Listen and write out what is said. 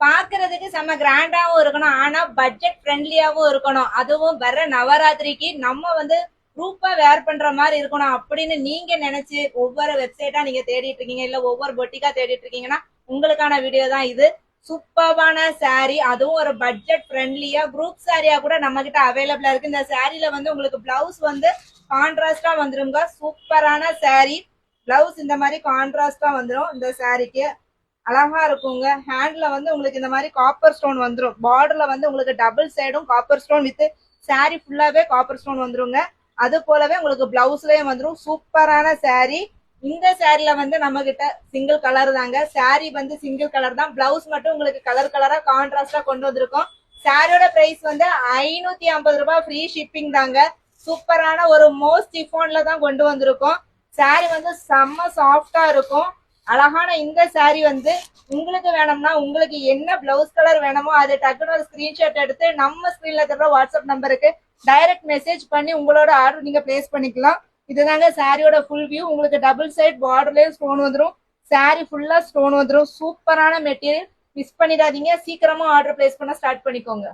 பாக்குறதுக்கு செம்ம கிராண்டாவும் இருக்கணும், ஆனா பட்ஜெட் ஃப்ரெண்ட்லியாவும் இருக்கணும். அதுவும் வர நவராத்திரிக்கு நம்ம வந்து குரூப்பா வேர் பண்ற மாதிரி இருக்கணும் அப்படின்னு நீங்க நினைச்சு ஒவ்வொரு வெப்சைட்டா நீங்க தேடிட்டு இருக்கீங்க, இல்ல ஒவ்வொரு பொட்டிக்கா தேடிட்டு இருக்கீங்கன்னா உங்களுக்கான வீடியோ தான் இது. சூப்பர்வான சாரி, அதுவும் ஒரு பட்ஜெட் ஃப்ரெண்ட்லியா குரூப் சாரியா கூட நம்ம கிட்ட அவைலபிளா இருக்கு. இந்த சாரில வந்து உங்களுக்கு பிளவுஸ் வந்து கான்ட்ராஸ்டா வந்துருங்க. சூப்பரான சாரி. பிளவுஸ் இந்த மாதிரி கான்ட்ராஸ்டா வந்துடும். இந்த சாரிக்கு அழகா இருக்குங்க. ஹேண்ட்ல வந்து உங்களுக்கு இந்த மாதிரி காப்பர் ஸ்டோன் வந்துடும். பார்டர்ல வந்து உங்களுக்கு டபுள் சைடும் காப்பர் ஸ்டோன் வித் சாரி ஃபுல்லாவே காப்பர் ஸ்டோன் வந்துருங்க. அது போலவே உங்களுக்கு பிளவுஸ்லயும் வந்துடும். சூப்பரான சாரி. இந்த சாரில வந்து நம்ம கிட்ட சிங்கிள் கலர் தாங்க. சாரி வந்து சிங்கிள் கலர் தான், பிளவுஸ் மட்டும் உங்களுக்கு கலர் கலரா கான்ட்ராஸ்டா கொண்டு வந்திருக்கோம். சாரியோட பிரைஸ் வந்து 550 ரூபாய், ஃப்ரீ ஷிப்பிங் தாங்க. சூப்பரான ஒரு மோஸ்ட் சிஃபான்ல தான் கொண்டு வந்திருக்கோம். சாரி வந்து செம்ம சாஃப்டா இருக்கும். அழகான இந்த சாரி வந்து உங்களுக்கு வேணும்னா உங்களுக்கு என்ன பிளவுஸ் கலர் வேணுமோ அதை டக்குனு ஒரு ஸ்கிரீன்ஷாட் எடுத்து நம்ம ஸ்கிரீன்ல தர வாட்ஸ்அப் நம்பருக்கு டைரக்ட் மெசேஜ் பண்ணி உங்களோட ஆர்டர் நீங்க பிளேஸ் பண்ணிக்கலாம். இதுதாங்க சாரியோட ஃபுல் வியூ. உங்களுக்கு டபுள் சைட் பார்டர்லயும் ஸ்டோன் வந்துடும், சாரி ஃபுல்லா ஸ்டோன் வந்துடும். சூப்பரான மெட்டீரியல், மிஸ் பண்ணிடாதீங்க. சீக்கிரமா ஆர்டர் பிளேஸ் பண்ண ஸ்டார்ட் பண்ணிக்கோங்க.